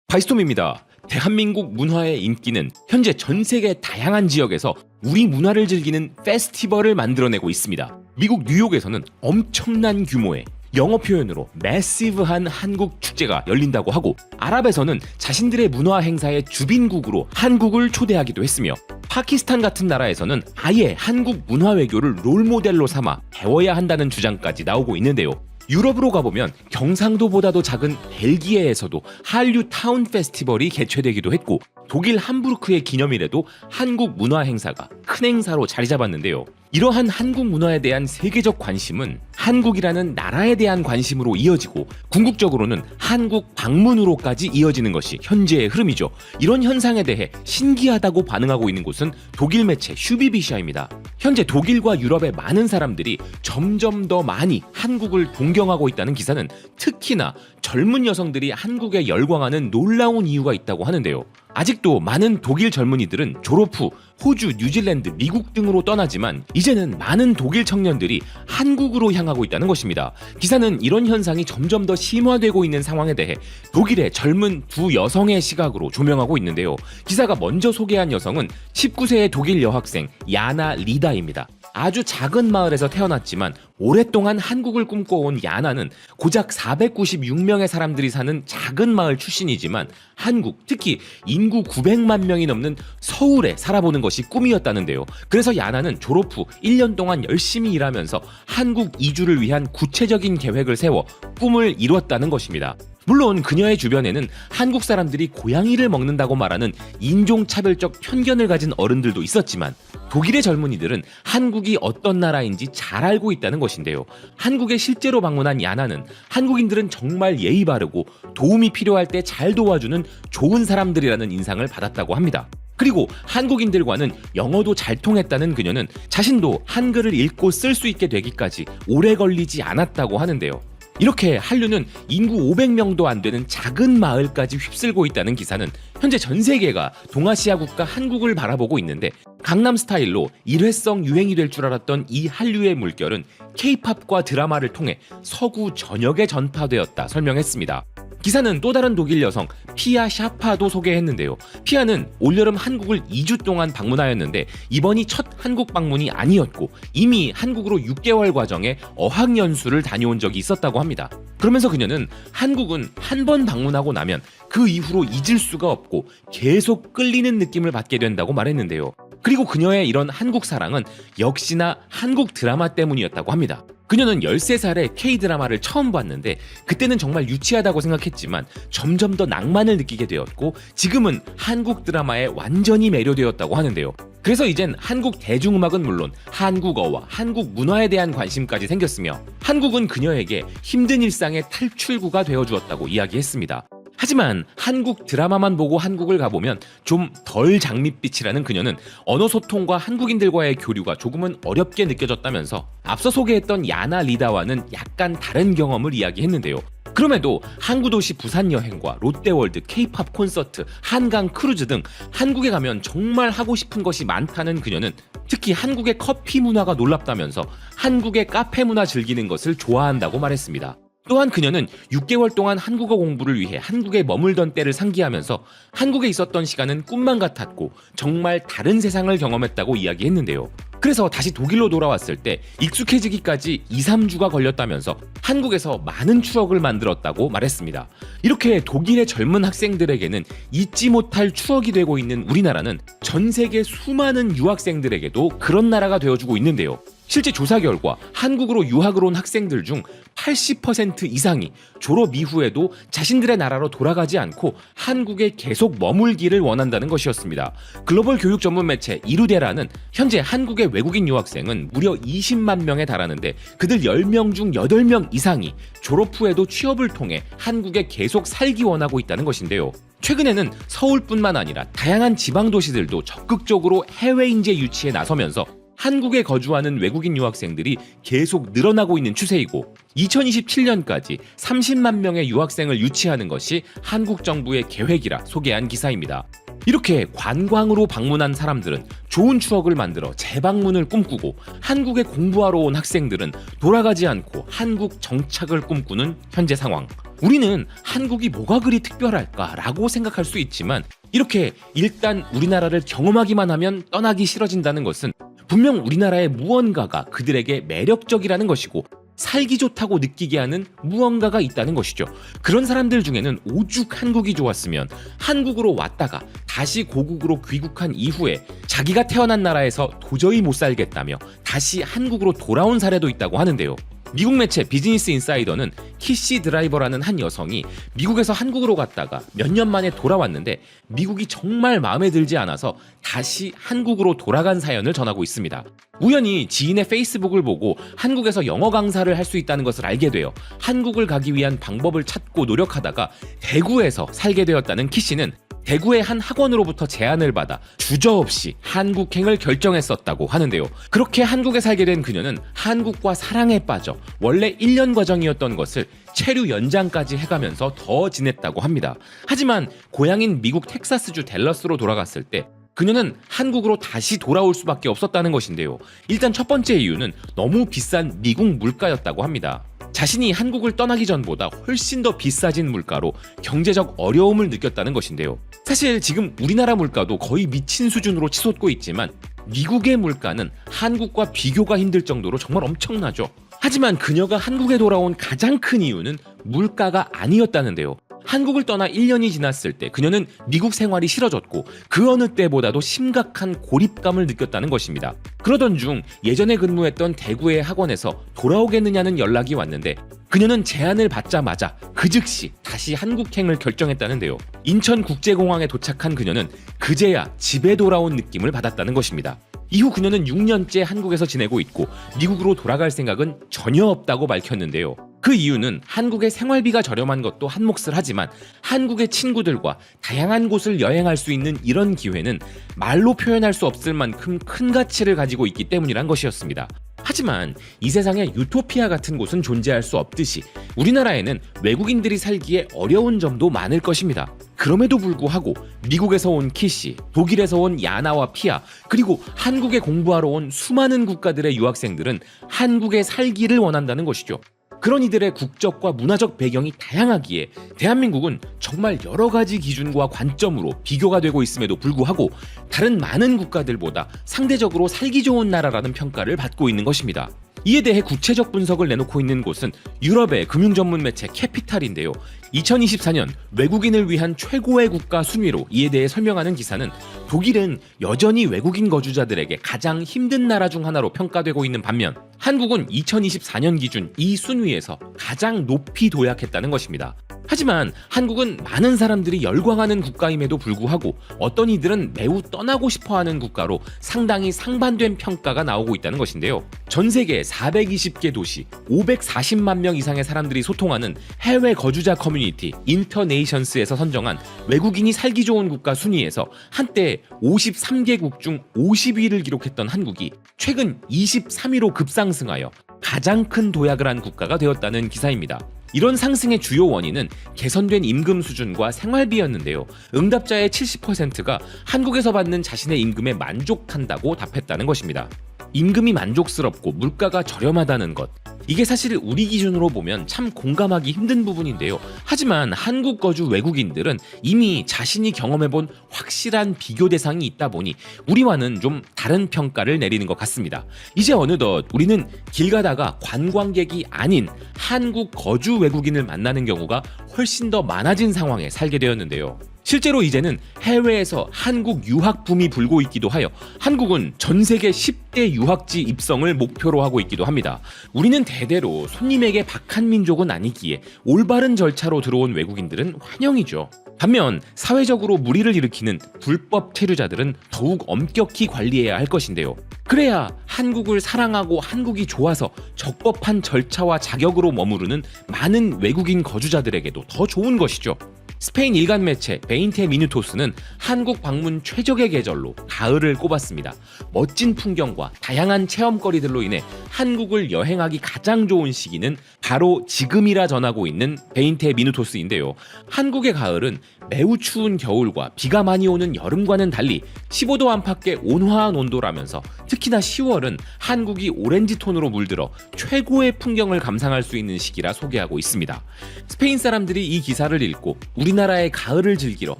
바이스톰입니다. 대한민국 문화의 인기는 현재 전 세계 다양한 지역에서 우리 문화를 즐기는 페스티벌을 만들어내고 있습니다. 미국 뉴욕에서는 엄청난 규모의 영어 표현으로 매시브한 한국 축제가 열린다고 하고, 아랍에서는 자신들의 문화 행사의 주빈국으로 한국을 초대하기도 했으며, 파키스탄 같은 나라에서는 아예 한국 문화 외교를 롤모델로 삼아 배워야 한다는 주장까지 나오고 있는데요. 유럽으로 가보면 경상도보다도 작은 벨기에에서도 한류 타운 페스티벌이 개최되기도 했고, 독일 함부르크의 기념일에도 한국 문화 행사가 큰 행사로 자리 잡았는데요. 이러한 한국 문화에 대한 세계적 관심은 한국이라는 나라에 대한 관심으로 이어지고, 궁극적으로는 한국 방문으로까지 이어지는 것이 현재의 흐름이죠. 이런 현상에 대해 신기하다고 반응하고 있는 곳은 독일 매체 슈비비샤입니다. 현재 독일과 유럽의 많은 사람들이 점점 더 많이 한국을 동경하고 있다는 기사는 특히나 젊은 여성들이 한국에 열광하는 놀라운 이유가 있다고 하는데요. 아직도 많은 독일 젊은이들은 졸업 후 호주, 뉴질랜드, 미국 등으로 떠나지만 이제는 많은 독일 청년들이 한국으로 향하고 있다는 것입니다. 기사는 이런 현상이 점점 더 심화되고 있는 상황에 대해 독일의 젊은 두 여성의 시각으로 조명하고 있는데요. 기사가 먼저 소개한 여성은 19세의 독일 여학생 야나 리다입니다. 아주 작은 마을에서 태어났지만 오랫동안 한국을 꿈꿔온 야나는 고작 496명의 사람들이 사는 작은 마을 출신이지만 한국, 특히 인구 900만 명이 넘는 서울에 살아보는 것이 꿈이었다는데요. 그래서 야나는 졸업 후 1년 동안 열심히 일하면서 한국 이주를 위한 구체적인 계획을 세워 꿈을 이뤘다는 것입니다. 물론 그녀의 주변에는 한국 사람들이 고양이를 먹는다고 말하는 인종차별적 편견을 가진 어른들도 있었지만, 독일의 젊은이들은 한국이 어떤 나라인지 잘 알고 있다는 것인데요. 한국에 실제로 방문한 야나는 한국인들은 정말 예의 바르고 도움이 필요할 때 잘 도와주는 좋은 사람들이라는 인상을 받았다고 합니다. 그리고 한국인들과는 영어도 잘 통했다는 그녀는 자신도 한글을 읽고 쓸 수 있게 되기까지 오래 걸리지 않았다고 하는데요. 이렇게 한류는 인구 500명도 안 되는 작은 마을까지 휩쓸고 있다는 기사는 현재 전 세계가 동아시아 국가 한국을 바라보고 있는데, 강남 스타일로 일회성 유행이 될 줄 알았던 이 한류의 물결은 K-팝과 드라마를 통해 서구 전역에 전파되었다 설명했습니다. 기사는 또 다른 독일 여성 피아 샤파도 소개했는데요. 피아는 올여름 한국을 2주 동안 방문하였는데 이번이 첫 한국 방문이 아니었고 이미 한국으로 6개월 과정의 어학연수를 다녀온 적이 있었다고 합니다. 그러면서 그녀는 한국은 한 번 방문하고 나면 그 이후로 잊을 수가 없고 계속 끌리는 느낌을 받게 된다고 말했는데요. 그리고 그녀의 이런 한국 사랑은 역시나 한국 드라마 때문이었다고 합니다. 그녀는 13살에 K-드라마를 처음 봤는데 그때는 정말 유치하다고 생각했지만 점점 더 낭만을 느끼게 되었고 지금은 한국 드라마에 완전히 매료되었다고 하는데요. 그래서 이젠 한국 대중음악은 물론 한국어와 한국 문화에 대한 관심까지 생겼으며 한국은 그녀에게 힘든 일상의 탈출구가 되어주었다고 이야기했습니다. 하지만 한국 드라마만 보고 한국을 가보면 좀 덜 장밋빛이라는 그녀는 언어 소통과 한국인들과의 교류가 조금은 어렵게 느껴졌다면서 앞서 소개했던 야나 리다와는 약간 다른 경험을 이야기했는데요. 그럼에도 항구도시 부산 여행과 롯데월드, K-팝 콘서트, 한강 크루즈 등 한국에 가면 정말 하고 싶은 것이 많다는 그녀는 특히 한국의 커피 문화가 놀랍다면서 한국의 카페 문화 즐기는 것을 좋아한다고 말했습니다. 또한 그녀는 6개월 동안 한국어 공부를 위해 한국에 머물던 때를 상기하면서 한국에 있었던 시간은 꿈만 같았고 정말 다른 세상을 경험했다고 이야기했는데요. 그래서 다시 독일로 돌아왔을 때 익숙해지기까지 2-3주가 걸렸다면서 한국에서 많은 추억을 만들었다고 말했습니다. 이렇게 독일의 젊은 학생들에게는 잊지 못할 추억이 되고 있는 우리나라는 전 세계 수많은 유학생들에게도 그런 나라가 되어주고 있는데요. 실제 조사 결과 한국으로 유학을 온 학생들 중 80% 이상이 졸업 이후에도 자신들의 나라로 돌아가지 않고 한국에 계속 머물기를 원한다는 것이었습니다. 글로벌 교육 전문 매체 이루데라는 현재 한국의 외국인 유학생은 무려 20만 명에 달하는데 그들 10명 중 8명 이상이 졸업 후에도 취업을 통해 한국에 계속 살기 원하고 있다는 것인데요. 최근에는 서울뿐만 아니라 다양한 지방 도시들도 적극적으로 해외 인재 유치에 나서면서 한국에 거주하는 외국인 유학생들이 계속 늘어나고 있는 추세이고 2027년까지 30만 명의 유학생을 유치하는 것이 한국 정부의 계획이라 소개한 기사입니다. 이렇게 관광으로 방문한 사람들은 좋은 추억을 만들어 재방문을 꿈꾸고, 한국에 공부하러 온 학생들은 돌아가지 않고 한국 정착을 꿈꾸는 현재 상황. 우리는 한국이 뭐가 그리 특별할까라고 생각할 수 있지만, 이렇게 일단 우리나라를 경험하기만 하면 떠나기 싫어진다는 것은 분명 우리나라의 무언가가 그들에게 매력적이라는 것이고, 살기 좋다고 느끼게 하는 무언가가 있다는 것이죠. 그런 사람들 중에는 오죽 한국이 좋았으면 한국으로 왔다가 다시 고국으로 귀국한 이후에 자기가 태어난 나라에서 도저히 못 살겠다며 다시 한국으로 돌아온 사례도 있다고 하는데요. 미국 매체 비즈니스 인사이더는 키시 드라이버라는 한 여성이 미국에서 한국으로 갔다가 몇 년 만에 돌아왔는데 미국이 정말 마음에 들지 않아서 다시 한국으로 돌아간 사연을 전하고 있습니다. 우연히 지인의 페이스북을 보고 한국에서 영어 강사를 할 수 있다는 것을 알게 되어 한국을 가기 위한 방법을 찾고 노력하다가 대구에서 살게 되었다는 키씨는 대구의 한 학원으로부터 제안을 받아 주저없이 한국행을 결정했었다고 하는데요. 그렇게 한국에 살게 된 그녀는 한국과 사랑에 빠져 원래 1년 과정이었던 것을 체류 연장까지 해가면서 더 지냈다고 합니다. 하지만 고향인 미국 텍사스주 댈러스로 돌아갔을 때 그녀는 한국으로 다시 돌아올 수밖에 없었다는 것인데요. 일단 첫 번째 이유는 너무 비싼 미국 물가였다고 합니다. 자신이 한국을 떠나기 전보다 훨씬 더 비싸진 물가로 경제적 어려움을 느꼈다는 것인데요. 사실 지금 우리나라 물가도 거의 미친 수준으로 치솟고 있지만 미국의 물가는 한국과 비교가 힘들 정도로 정말 엄청나죠. 하지만 그녀가 한국에 돌아온 가장 큰 이유는 물가가 아니었다는데요. 한국을 떠나 1년이 지났을 때 그녀는 미국 생활이 싫어졌고 그 어느 때보다도 심각한 고립감을 느꼈다는 것입니다. 그러던 중 예전에 근무했던 대구의 학원에서 돌아오겠느냐는 연락이 왔는데 그녀는 제안을 받자마자 그 즉시 다시 한국행을 결정했다는데요. 인천국제공항에 도착한 그녀는 그제야 집에 돌아온 느낌을 받았다는 것입니다. 이후 그녀는 6년째 한국에서 지내고 있고 미국으로 돌아갈 생각은 전혀 없다고 밝혔는데요. 그 이유는 한국의 생활비가 저렴한 것도 한 몫을 하지만 한국의 친구들과 다양한 곳을 여행할 수 있는 이런 기회는 말로 표현할 수 없을 만큼 큰 가치를 가지고 있기 때문이란 것이었습니다. 하지만 이 세상에 유토피아 같은 곳은 존재할 수 없듯이 우리나라에는 외국인들이 살기에 어려운 점도 많을 것입니다. 그럼에도 불구하고 미국에서 온 키씨, 독일에서 온 야나와 피아, 그리고 한국에 공부하러 온 수많은 국가들의 유학생들은 한국에 살기를 원한다는 것이죠. 그런 이들의 국적과 문화적 배경이 다양하기에 대한민국은 정말 여러 가지 기준과 관점으로 비교가 되고 있음에도 불구하고 다른 많은 국가들보다 상대적으로 살기 좋은 나라라는 평가를 받고 있는 것입니다. 이에 대해 구체적 분석을 내놓고 있는 곳은 유럽의 금융 전문 매체 캐피탈인데요. 2024년 외국인을 위한 최고의 국가 순위로 이에 대해 설명하는 기사는 독일은 여전히 외국인 거주자들에게 가장 힘든 나라 중 하나로 평가되고 있는 반면 한국은 2024년 기준 이 순위에서 가장 높이 도약했다는 것입니다. 하지만 한국은 많은 사람들이 열광하는 국가임에도 불구하고 어떤 이들은 매우 떠나고 싶어하는 국가로 상당히 상반된 평가가 나오고 있다는 것인데요. 전 세계 420개 도시 540만 명 이상의 사람들이 소통하는 해외 거주자 커뮤니티 인터네이션스에서 선정한 외국인이 살기 좋은 국가 순위에서 한때 53개국 중 50위를 기록했던 한국이 최근 23위로 급상승하여 가장 큰 도약을 한 국가가 되었다는 기사입니다. 이런 상승의 주요 원인은 개선된 임금 수준과 생활비였는데요. 응답자의 70%가 한국에서 받는 자신의 임금에 만족한다고 답했다는 것입니다. 임금이 만족스럽고 물가가 저렴하다는 것, 이게 사실 우리 기준으로 보면 참 공감하기 힘든 부분인데요. 하지만 한국 거주 외국인들은 이미 자신이 경험해본 확실한 비교 대상이 있다 보니 우리와는 좀 다른 평가를 내리는 것 같습니다. 이제 어느덧 우리는 길 가다가 관광객이 아닌 한국 거주 외국인을 만나는 경우가 훨씬 더 많아진 상황에 살게 되었는데요. 실제로 이제는 해외에서 한국 유학 붐이 불고 있기도 하여 한국은 전 세계 10대 유학지 입성을 목표로 하고 있기도 합니다. 우리는 대대로 손님에게 박한 민족은 아니기에 올바른 절차로 들어온 외국인들은 환영이죠. 반면 사회적으로 무리를 일으키는 불법 체류자들은 더욱 엄격히 관리해야 할 것인데요. 그래야 한국을 사랑하고 한국이 좋아서 적법한 절차와 자격으로 머무르는 많은 외국인 거주자들에게도 더 좋은 것이죠. 스페인 일간 매체 베인테 미누토스는 한국 방문 최적의 계절로 가을을 꼽았습니다. 멋진 풍경과 다양한 체험거리들로 인해 한국을 여행하기 가장 좋은 시기는 바로 지금이라 전하고 있는 베인테 미누토스인데요. 한국의 가을은 매우 추운 겨울과 비가 많이 오는 여름과는 달리 15도 안팎의 온화한 온도라면서 특히나 10월은 한국이 오렌지 톤으로 물들어 최고의 풍경을 감상할 수 있는 시기라 소개하고 있습니다. 스페인 사람들이 이 기사를 읽고 우리나라의 가을을 즐기러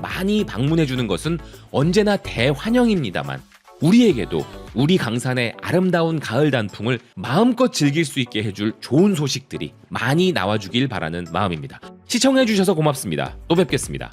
많이 방문해주는 것은 언제나 대환영입니다만 우리에게도 우리 강산의 아름다운 가을 단풍을 마음껏 즐길 수 있게 해줄 좋은 소식들이 많이 나와주길 바라는 마음입니다. 시청해주셔서 고맙습니다. 또 뵙겠습니다.